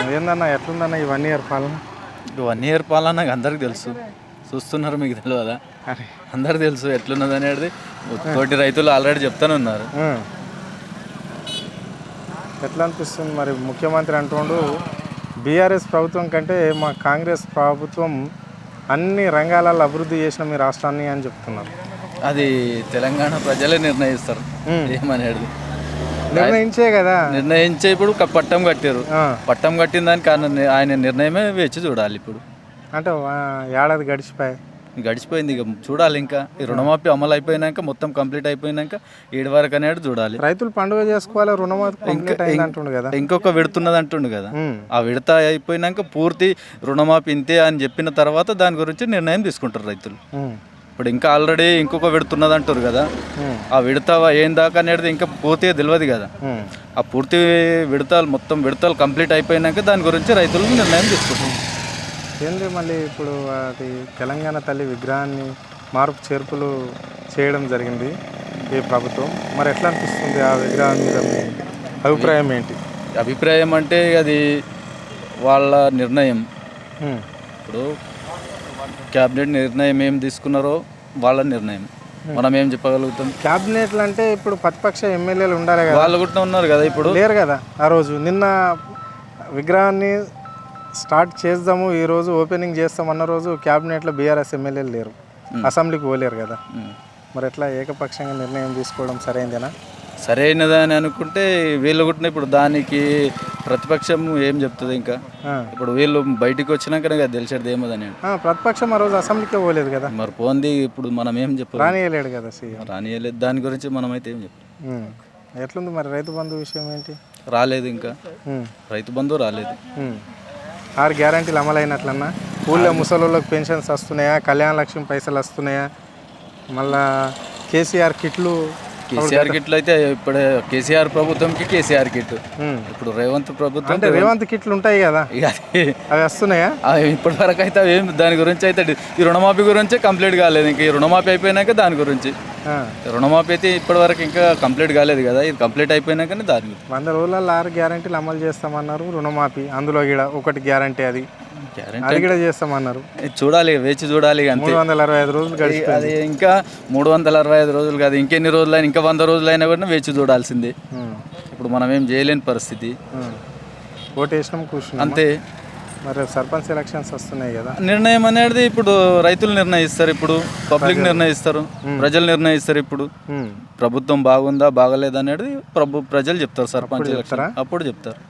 ఏందన్నా ఎట్లుందన్న ఈ 1 ఇయర్ పాలన? 1 ఇయర్ పాలన నాకు అందరికి తెలుసు, చూస్తున్నారు, మీకు తెలియదా? అరే అందరికి తెలుసు ఎట్లున్నది అనేది. తోటి రైతులు ఆల్రెడీ చెప్తానే ఉన్నారు. ఎట్లా అనిపిస్తుంది మరి? ముఖ్యమంత్రి అంటుండు బీఆర్ఎస్ ప్రభుత్వం కంటే మా కాంగ్రెస్ ప్రభుత్వం అన్ని రంగాలలో అభివృద్ధి చేసిన మీ రాష్ట్రాన్ని అని చెప్తున్నారు. అది తెలంగాణ ప్రజలే నిర్ణయిస్తారు ఏమనేది. నిర్ణయించే కదా నిర్ణయించే ఇప్పుడు పట్టం కట్టారు. పట్టం కట్టిన దానికి ఆయన నిర్ణయమే వేచి చూడాలి. ఇప్పుడు అంటే ఏడాది గడిచిపోయింది, ఇక చూడాలి. ఇంకా ఈ రుణమాఫీ అమలు అయిపోయినాక, మొత్తం కంప్లీట్ అయిపోయినాక 7 వరకు అనేది చూడాలి. రైతులు పండుగ చేసుకోవాలి, రుణమాఫీ కంప్లీట్ అయింది అంటుండు కదా. ఇంకొక విడుతున్నది అంటుండు కదా. ఆ విడత అయిపోయినాక పూర్తి రుణమాఫీ ఇంతే అని చెప్పిన తర్వాత దాని గురించి నిర్ణయం తీసుకుంటారు రైతులు. ఇప్పుడు ఇంకా ఆల్రెడీ ఇంకొక విడుతున్నది అంటారు కదా. ఆ విడత ఏం దాకా అనేది ఇంకా పూర్తిగా తెలియదు కదా. ఆ పూర్తి విడతలు కంప్లీట్ అయిపోయినాక దాని గురించి రైతులు నిర్ణయం తీసుకుంటారు. ఏంది మళ్ళీ ఇప్పుడు అది తెలంగాణ తల్లి విగ్రహాన్ని మార్పు చేర్పులు చేయడం జరిగింది ఈ ప్రభుత్వం. మరి ఎట్లా అనిపిస్తుంది ఆ విగ్రహం మీద మీ అభిప్రాయం ఏంటి? అభిప్రాయం అంటే అది వాళ్ళ నిర్ణయం. ఇప్పుడు క్యాబినెట్ నిర్ణయం ఏం తీసుకున్నారో వాళ్ళ నిర్ణయం, మనం ఏం చెప్పగలుగుతాం? క్యాబినెట్లు అంటే ఇప్పుడు ప్రతిపక్ష ఎమ్మెల్యేలు ఉండాలి కదా. వాళ్ళు కూడా ఉన్నారు కదా, ఇప్పుడు లేరు కదా. ఆ రోజు నిన్న విగ్రహాన్ని స్టార్ట్ చేద్దాము, ఈరోజు ఓపెనింగ్ చేస్తామన్న రోజు క్యాబినెట్లో బీఆర్ఎస్ ఎమ్మెల్యేలు లేరు, అసెంబ్లీకి పోలేరు కదా. మరి ఎట్లా ఏకపక్షంగా నిర్ణయం తీసుకోవడం సరైందేనా? సరైనదని అనుకుంటే వీళ్ళు కూడా ఇప్పుడు దానికి ప్రతిపక్షం ఏం చెప్తుంది? ఇంకా ఇప్పుడు వీళ్ళు బయటికి వచ్చినాక తెలిసేది ఏమోదని. ప్రతిపక్షం ఆ రోజు అసెంబ్లీకే పోలేదు కదా. మరి పోంది, ఇప్పుడు మనం ఏం చెప్పాలి? రానియలేడు కదా సీఎం, రానియలేదు. దాని గురించి మనం అయితే ఏం చెప్పాలి? ఎట్లుంది మరి రైతు బంధు విషయం ఏంటి? రాలేదు, ఇంకా రైతు బంధు రాలేదు. 6 గ్యారంటీలు అమలైనట్లన్నా? ఊళ్ళో ముసలోళ్ళకి పెన్షన్స్ వస్తున్నాయా? కళ్యాణ లక్ష్మి పైసలు వస్తున్నాయా? మళ్ళా కేసీఆర్ కిట్లు అయితే ఇప్పుడు కేసీఆర్ ప్రభుత్వంకి కేసీఆర్ కిట్, ఇప్పుడు రేవంత్ ప్రభుత్వం అంటే రేవంత్ కిట్లు ఉంటాయి కదా, అవి వస్తున్నాయా? ఇప్పటి వరకు అయితే ఏం దాని గురించి అయితే ఈ రుణమాఫీ గురించే కంప్లీట్ కాలేదు. ఇంకా ఈ రుణమాఫీ అయిపోయినాక దాని గురించి. రుణమాఫీ అయితే ఇప్పటి వరకు ఇంకా కంప్లీట్ కాలేదు కదా, ఇది కంప్లీట్ అయిపోయినాకనే దాని గురించి. 100 రోజులలో 6 గ్యారంటీలు అమలు చేస్తామన్నారు రుణమాఫీ. అందులో కూడా ఒకటి గ్యారంటీ అది కూడా చేస్తామన్నారు. చూడాలి, వేచి చూడాలి. 365 రోజులు అది ఇంకా 365 రోజులు కాదు, ఇంకెన్ని రోజులైనా, ఇంకా 100 రోజులైనా కూడా వేచి చూడాల్సిందే. ఇప్పుడు మనం ఏం చేయలేని పరిస్థితి. ఓటేసినాం కూర్చున్నాం అంతే. మరి సర్పంచ్ ఎలక్షన్స్ వస్తున్నాయి కదా, నిర్ణయం అనేది ఇప్పుడు రైతులు నిర్ణయిస్తారు, ఇప్పుడు పబ్లిక్ నిర్ణయిస్తారు, ప్రజలు నిర్ణయిస్తారు. ఇప్పుడు ప్రభుత్వం బాగుందా బాగలేదా అనేది ప్రజలు చెప్తారు. సర్పంచ్ ఎలక్షన్ అప్పుడు చెప్తారు.